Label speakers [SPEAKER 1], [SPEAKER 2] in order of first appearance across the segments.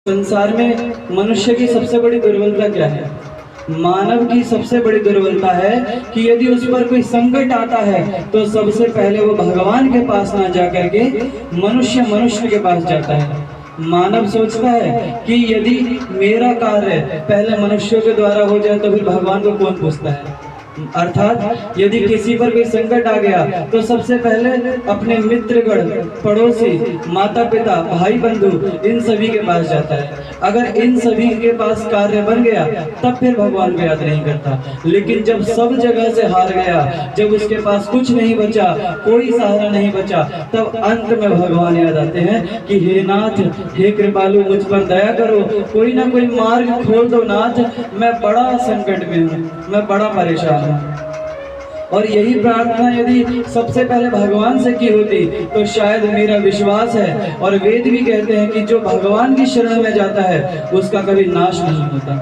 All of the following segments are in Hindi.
[SPEAKER 1] संसार में मनुष्य की सबसे बड़ी दुर्बलता क्या है? मानव की सबसे बड़ी दुर्बलता है कि यदि उस पर कोई संकट आता है तो सबसे पहले वो भगवान के पास ना जाकर के मनुष्य के पास जाता है। मानव सोचता है कि यदि मेरा कार्य पहले मनुष्यों के द्वारा हो जाए तो फिर भगवान को कौन पूछता है। अर्थात यदि किसी पर कोई संकट आ गया तो सबसे पहले अपने मित्रगण, पड़ोसी, माता पिता, भाई बंधु, इन सभी के पास जाता है। अगर इन सभी के पास कार्य बन गया तब फिर भगवान को याद नहीं करता। लेकिन जब सब जगह से हार गया, जब उसके पास कुछ नहीं बचा, कोई सहारा नहीं बचा, तब अंत में भगवान याद आते हैं कि हे नाथ, हे कृपालु, मुझ पर दया करो, कोई ना कोई मार्ग खोल दो नाथ, मैं बड़ा संकट में हूँ, मैं बड़ा परेशान हूँ। और यही प्रार्थना यदि सबसे पहले भगवान से की होती तो शायद मेरा विश्वास है, और वेद भी कहते हैं कि जो भगवान की शरण में जाता है उसका कभी नाश नहीं होता।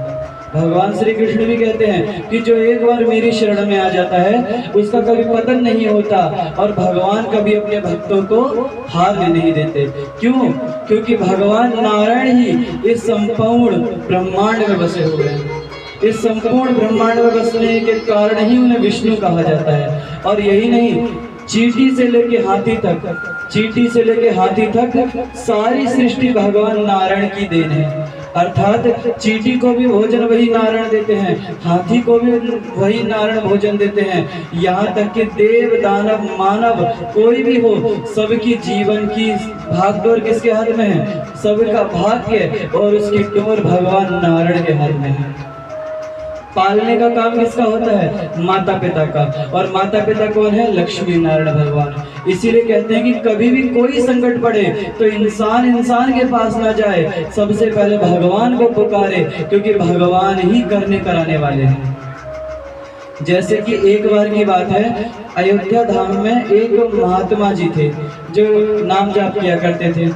[SPEAKER 1] भगवान श्री कृष्ण भी कहते हैं कि जो एक बार मेरी शरण में आ जाता है उसका कभी पतन नहीं होता, और भगवान कभी अपने भक्तों को हारने नहीं देते। क्यों? क्योंकि भगवान नारायण ही इस संपूर्ण ब्रह्मांड में बसे हुए हैं। इस संपूर्ण ब्रह्मांड में बसने के कारण ही उन्हें विष्णु कहा जाता है। और यही नहीं, चींटी से लेके हाथी तक सारी सृष्टि भगवान नारायण की देन है। अर्थात चींटी को भी भोजन वही नारायण देते हैं, हाथी को भी वही नारायण भोजन देते हैं। यहाँ तक कि देव, दानव, मानव कोई भी हो, सबकी जीवन की भागडोर किसके हाथ में है? सबका भाग्य और उसकी डोर भगवान नारायण के हाथ में है। पालने का काम किसका होता है? माता पिता का। और माता पिता कौन है? लक्ष्मी नारायण भगवान। इसीलिए कहते हैं कि कभी भी कोई संकट पड़े तो इंसान के पास ना जाए, सबसे पहले भगवान को पुकारे, क्योंकि भगवान ही करने कराने वाले हैं। जैसे कि एक बार की बात है, अयोध्या धाम में एक महात्मा जी थे जो नाम जाप किया करते थे।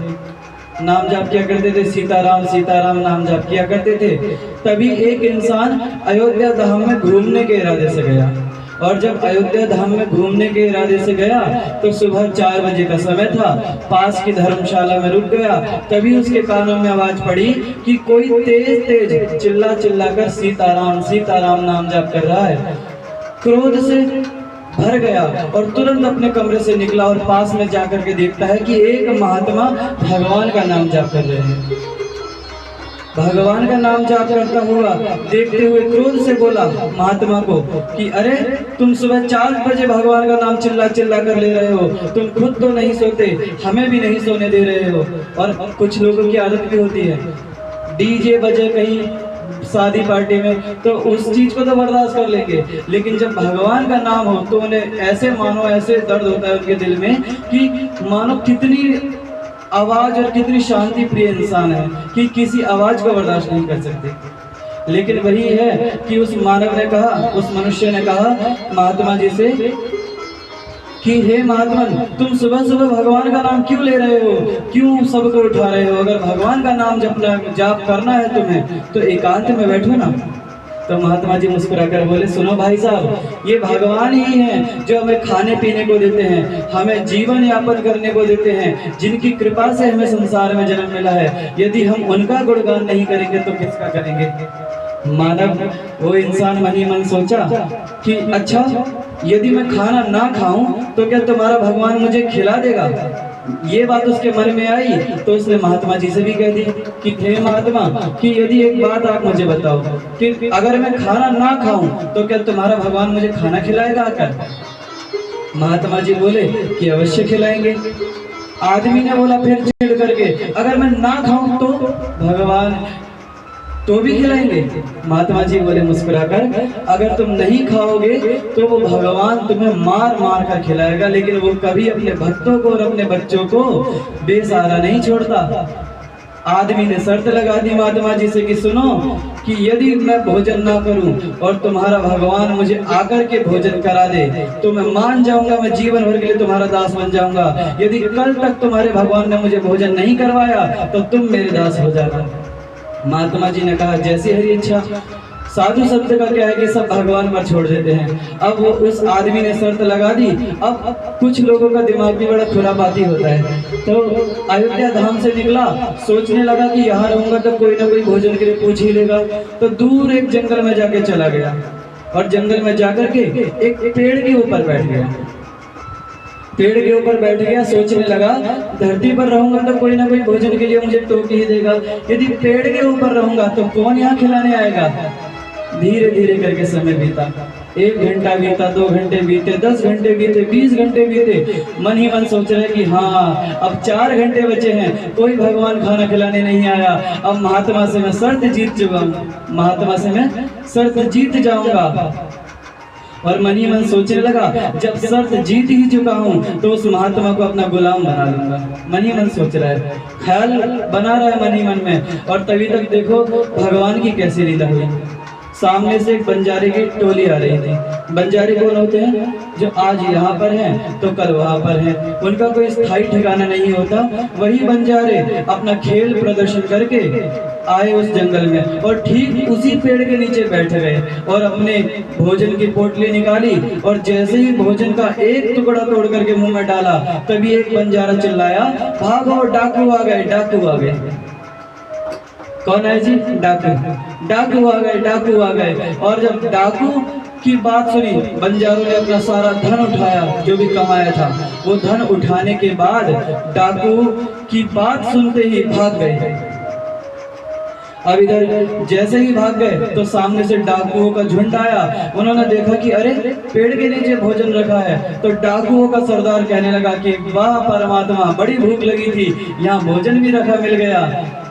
[SPEAKER 1] सीताराम सीताराम नाम जाप किया करते थे। तभी एक इंसान अयोध्या धाम में घूमने के इरादे से गया, और जब अयोध्या धाम में घूमने के इरादे से गया तो सुबह 4 बजे का समय था। पास की धर्मशाला में रुक गया। तभी उसके कानों में आवाज पड़ी कि कोई तेज चिल्ला कर सीताराम सीताराम नाम जाप कर रहा है। क्रोध से भर गया और तुरंत अपने कमरे से निकला और पास में जाकर के देखता है कि एक महात्मा भगवान का नाम जाप कर रहे हैं। भगवान का नाम जाप करता हुआ देखते हुए क्रोध से बोला महात्मा को कि अरे, तुम सुबह 4 बजे भगवान का नाम चिल्ला कर ले रहे हो, तुम खुद तो नहीं सोते, हमें भी नहीं सोने दे रहे हो। और कुछ लोगों की आदत भी होती है, डीजे बजे कहीं शादी पार्टी में तो उस चीज को तो बर्दाश्त कर लेंगे, लेकिन जब भगवान का नाम हो तो उन्हें ऐसे दर्द होता है उनके दिल में कि मानो कितनी आवाज और कितनी शांति प्रिय इंसान है कि किसी आवाज को बर्दाश्त नहीं कर सकते। लेकिन वही है कि उस मनुष्य ने कहा महात्मा जी से कि हे महात्मा, तुम सुबह सुबह भगवान का नाम क्यों ले रहे हो, क्यों सबको उठा रहे हो? अगर भगवान का नाम जाप करना है तुम्हें तो एकांत में बैठो ना। तो महात्मा जी मुस्कुराकर बोले, सुनो भाई साहब, ये भगवान ही हैं जो हमें खाने पीने को देते हैं, हमें जीवन यापन करने को देते हैं, जिनकी कृपा से हमें संसार में जन्म मिला है। यदि हम उनका गुणगान नहीं करेंगे तो किसका करेंगे? मानव वो इंसान मन ही मन सोचा कि अच्छा, यदि मैं खाना ना खाऊं तो क्या तुम्हारा भगवान मुझे खिला देगा? ये बात उसके मन में आई तो उसने महात्मा जी से भी कह दी कि हे महात्मा, कि यदि एक बात आप मुझे बताओ कि अगर मैं खाना ना खाऊं तो क्या तुम्हारा भगवान मुझे खाना खिलाएगा आकर? महात्मा जी बोले कि अवश्य खिलाएंगे। आदमी ने बोला फिर चिढ़ करके, अगर मैं ना खाऊं तो भगवान तो भी खिलाएंगे? महात्मा जी बोले मुस्कुराकर, अगर तुम नहीं खाओगे तो वो भगवान तुम्हें मार कर खिलाएगा, लेकिन वो कभी अपने भक्तों को और अपने बच्चों को बेसहारा नहीं छोड़ता। आदमी ने शर्त लगा दी महात्मा जी से कि सुनो, कि यदि मैं भोजन ना करूं और तुम्हारा भगवान मुझे आकर के भोजन करा दे तो मैं मान जाऊंगा, मैं जीवन भर के लिए तुम्हारा दास बन जाऊंगा। यदि कल तक तुम्हारे भगवान ने मुझे भोजन नहीं करवाया तो तुम मेरे दास हो जाना। महात्मा जी ने कहा जैसी हरी इच्छा। साधु शब्द का क्या है कि सब भगवान पर छोड़ देते हैं। अब वो उस आदमी ने शर्त लगा दी। अब कुछ लोगों का दिमाग भी बड़ा खुरापाती होता है, तो अयोध्या धाम से निकला, सोचने लगा कि यहाँ रहूंगा तो कोई ना कोई भोजन के लिए पूछ ही लेगा। तो दूर एक जंगल में जाके चला गया और जंगल में जाकर के एक पेड़ के ऊपर बैठ गया। पेड़ के ऊपर बैठ गया, सोचने लगा धरती पर रहूंगा तो कोई ना कोई भोजन के लिए मुझे टोक ही देगा, यदि पेड़ के ऊपर रहूंगा तो कौन यहाँ खिलाने आएगा। धीरे धीरे करके समय बीता, 1 घंटा बीता, 2 घंटे बीते, 10 घंटे बीते, 20 घंटे बीते। मन ही मन सोच रहे कि हाँ अब 4 घंटे बचे हैं, कोई भगवान खाना खिलाने नहीं आया। अब महात्मा से मैं शर्त जीत चुका हूँ, महात्मा से मैं शर्त जीत जाऊंगा। और मन ही मन सोचने लगा जब शर्त जीत ही चुका हूँ तो उस महात्मा को अपना गुलाम बना लूंगा। मन ही मन सोच रहा है, ख्याल बना रहा है मन ही मन में। और तभी तक देखो भगवान की कैसी लीला हुई। सामने से एक बंजारे की टोली आ रही थी। बंजारे कौन होते हैं? जो आज यहाँ पर हैं तो कल वहाँ पर हैं, उनका कोई स्थायी ठिकाना नहीं होता। वही बंजारे अपना खेल प्रदर्शन करके आए उस जंगल में और ठीक उसी पेड़ के नीचे बैठ गए और अपने भोजन की पोटली निकाली और जैसे ही भोजन का एक टुकड़ा तोड़ करके मुंह में डाला, तभी एक बंजारा चिल्लाया, भागो डाकू आ गए, डाकू आ गए। कौन है जी? डाकू। डाकू आ गए, डाकू आ गए। और जब डाकू की बात सुनी, बंजारों ने अपना सारा धन उठाया, जो भी कमाया था वो धन उठाने के बाद डाकू की बात सुनते ही भाग गए। अब इधर जैसे ही भाग गए तो सामने से डाकुओं का झुंड आया। उन्होंने देखा कि अरे पेड़ के नीचे भोजन रखा है, तो डाकुओं का सरदार कहने लगा कि वाह परमात्मा, बड़ी भूख लगी थी, यहाँ भोजन भी रखा मिल गया।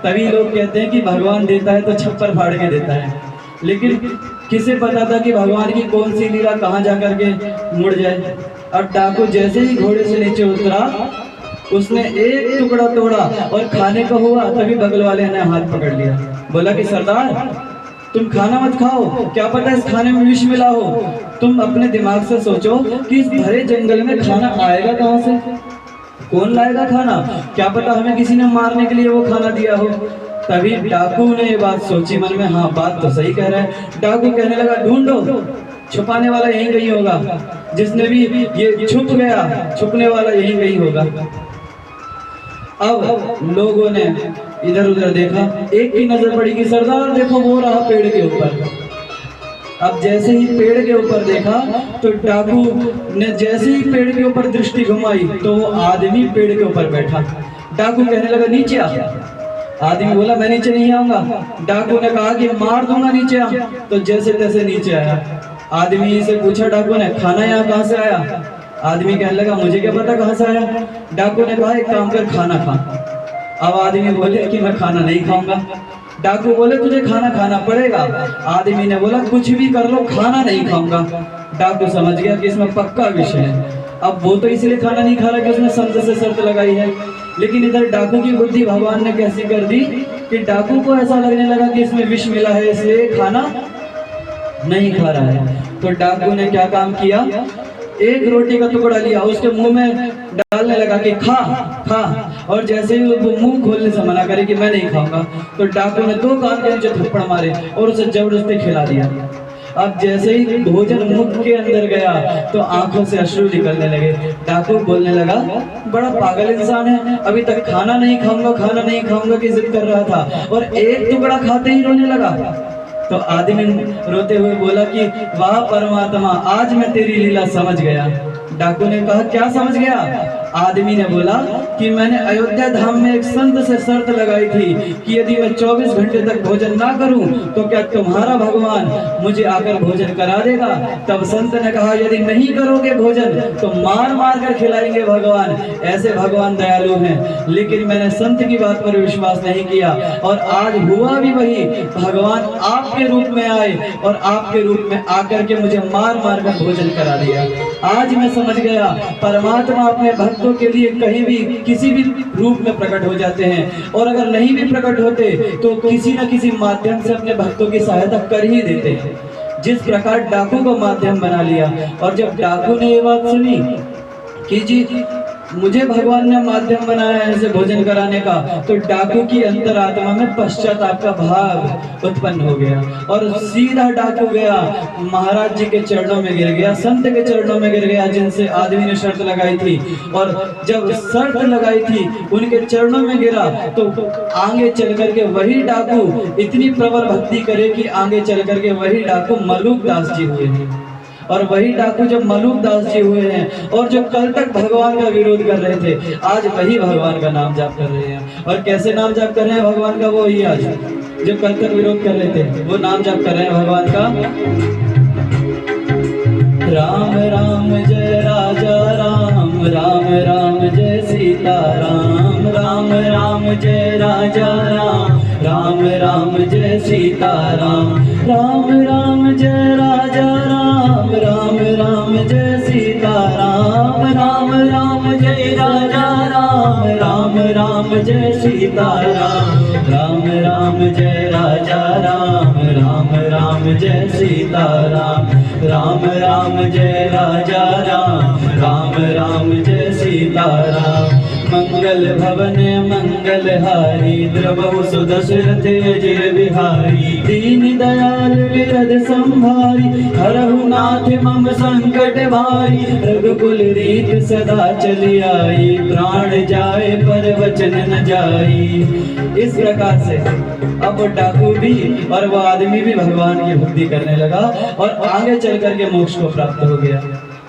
[SPEAKER 1] तभी लोग कहते हैं कि भगवान देता है तो छप्पर फाड़ के देता है, लेकिन किसे पता था कि भगवान की कौन सी लीला कहाँ जा करके मुड़ जाए। और डाकू जैसे ही घोड़े से नीचे उतरा, उसने एक टुकड़ा तोड़ा और खाने का हुआ, तभी बगल वाले ने हाथ पकड़ लिया। बोला कि सरदार तुम खाना मत खाओ, क्या पता इस खाने में विष मिला हो। तुम अपने दिमाग से सोचो कि इस भरे जंगल में खाना आएगा कहाँ से, कौन लाएगा खाना, क्या पता हमें किसी ने मारने के लिए वो खाना दिया हो। तभी डाकू ने ये बात सोची मन में, हाँ बात तो सही कह रहा है। डाकू कहने लगा ढूंढो, छुपाने वाला यहीं कहीं होगा, जिसने भी ये छुप गया, छुपने वाला यहीं कहीं होगा। अब लोगों ने इधर उधर देखा, एक की नजर पड़ी कि सरदार देखो वो रहा पेड़ के ऊपर। अब जैसे ही पेड़ के ऊपर देखा तो डाकू ने जैसे ही पेड़ के ऊपर दृष्टि घुमाई तो वो आदमी पेड़ के ऊपर बैठा। डाकू कहने लगा नीचे आ। आदमी बोला मैं नीचे नहीं आऊंगा। डाकू ने कहा कि मार दूंगा, नीचे आ। तो जैसे तैसे नीचे आया। आदमी से पूछा डाकू ने, खाना यहाँ कहाँ से आया? आदमी कहने लगा मुझे क्या पता कहाँ से आया। डाकू ने कहा एक काम कर, खाना खा। अब आदमी बोले कि मैं खाना नहीं खाऊंगा। डाकू बोले तुझे खाना खाना पड़ेगा। आदमी ने बोला कुछ भी कर लो, खाना नहीं खाऊंगा। डाकू समझ गया कि इसमें पक्का विषय है। अब वो तो इसलिए खाना नहीं खा रहा कि उसने संत से शर्त लगाई है, लेकिन इधर डाकू की बुद्धि भगवान ने कैसी कर दी कि डाकू को ऐसा लगने लगा कि इसमें विष मिला है, इसलिए खाना नहीं खा रहा है। तो डाकू ने क्या काम किया, एक रोटी का टुकड़ा लिया, उसके मुंह में डालने लगा कि खा खा। और जैसे ही वो मुंह खोलने से मना करे कि मैं नहीं खाऊंगा, तो डाकू ने 2 कान के नीचे थप्पड़ मारे और उसे जबरदस्ती खिला दिया। अब जैसे ही भोजन मुख के अंदर गया तो आंखों से अश्रु निकलने लगे। डाकू बोलने लगा बड़ा पागल इंसान है, अभी तक खाना नहीं खाऊंगा, खाना नहीं खाऊंगा की जिद कर रहा था और एक टुकड़ा खाते ही रोने लगा। तो आदमी रोते हुए बोला कि वाह परमात्मा, आज मैं तेरी लीला समझ गया। डाकू ने कहा क्या समझ गया? आदमी ने बोला कि मैंने अयोध्या धाम में एक संत से शर्त लगाई थी कि यदि मैं 24 घंटे तक भोजन ना करूं तो क्या तुम्हारा भगवान मुझे आकर भोजन करा देगा। तब संत ने कहा यदि नहीं करोगे भोजन तो मार मार कर खिलाएंगे भगवान, ऐसे भगवान दयालु हैं। लेकिन मैंने संत की बात पर विश्वास नहीं किया और आज हुआ भी वही, भगवान आपके रूप में आए और आपके रूप में आकर के मुझे मार मार कर भोजन करा दिया। आज मैं समझ गया परमात्मा अपने भक्तों के लिए कहीं भी किसी भी रूप में प्रकट हो जाते हैं, और अगर नहीं भी प्रकट होते तो किसी न किसी माध्यम से अपने भक्तों की सहायता कर ही देते हैं। जिस प्रकार डाकू को माध्यम बना लिया। और जब डाकू ने ये बात सुनी कि जी मुझे भगवान ने माध्यम बनाया है ऐसे भोजन कराने का, तो डाकू की अंतरात्मा में पश्चाताप का भाव उत्पन्न हो गया और सीधा डाकू गया महाराज जी के चरणों में गिर गया, संत के चरणों में गिर गया जिनसे आदमी ने शर्त लगाई थी। और जब शर्त लगाई थी उनके चरणों में गिरा तो आगे चल करके वही डाकू इतनी प्रबल भक्ति करे कि आगे चल करके वही डाकू मलूक दास जी हुए हैं। और वही डाकू जब मलूक दास जी हुए हैं और जो कल तक भगवान का विरोध कर रहे थे, आज वही भगवान का नाम जाप कर रहे हैं। और कैसे नाम जाप कर रहे हैं भगवान का? वो ही आज जो कल तक विरोध कर रहे थे वो नाम जाप कर रहे हैं भगवान का। राम राम जय राजा राम, राम राम जय सीता राम, राम राम जय राजा राम, राम राम जय सीता राम, राम राम जय राजा राम, राम राम जय सीता राम, राम राम जय राजा राम, राम राम जय सीता राम, राम राम जय राजा राम, राम राम जय सीता राम, राम राम जय राजा राम, राम राम जय सीता राम। मंगल भवन मंगल हारी, द्रवहु सुदशरथ अजय बिहारी, दीन दयाल विरद संभारी, हरहु नाथ मम संकट भारी, रघुकुल रीत सदा चली आई, प्राण जाए पर वचन न जाई। इस प्रकार से अब वो डाकू भी और वो आदमी भी भगवान की भक्ति करने लगा और आगे चल करके मोक्ष को प्राप्त हो गया।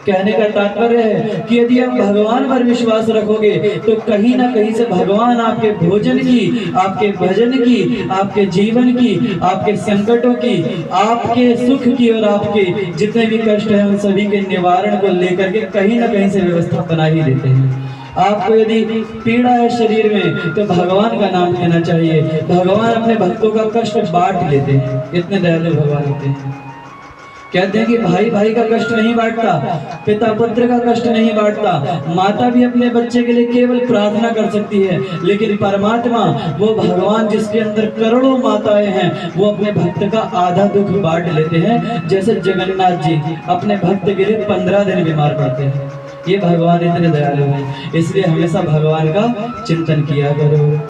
[SPEAKER 1] कहने का तात्पर्य है कि यदि आप भगवान पर विश्वास रखोगे तो कहीं ना कहीं से भगवान आपके भोजन की, आपके भजन की, आपके जीवन की, आपके संकटों की, आपके सुख की और आपके जितने भी कष्ट हैं उन सभी के निवारण को लेकर के कहीं ना कहीं से व्यवस्था बना ही देते हैं। आपको यदि पीड़ा है शरीर में तो भगवान का नाम लेना चाहिए। भगवान अपने भक्तों का कष्ट बांट लेते हैं, इतने दयालु भगवान होते हैं। कहते हैं कि भाई भाई का कष्ट नहीं बांटता, पिता पुत्र का कष्ट नहीं बांटता, माता भी अपने बच्चे के लिए केवल प्रार्थना कर सकती है, लेकिन परमात्मा वो भगवान जिसके अंदर करोड़ों माताएं हैं वो अपने भक्त का आधा दुख बांट लेते हैं। जैसे जगन्नाथ जी अपने भक्त के लिए 15 दिन बीमार पड़ते हैं। ये भगवान इतने दयालु हैं, इसलिए हमेशा भगवान का चिंतन किया करो।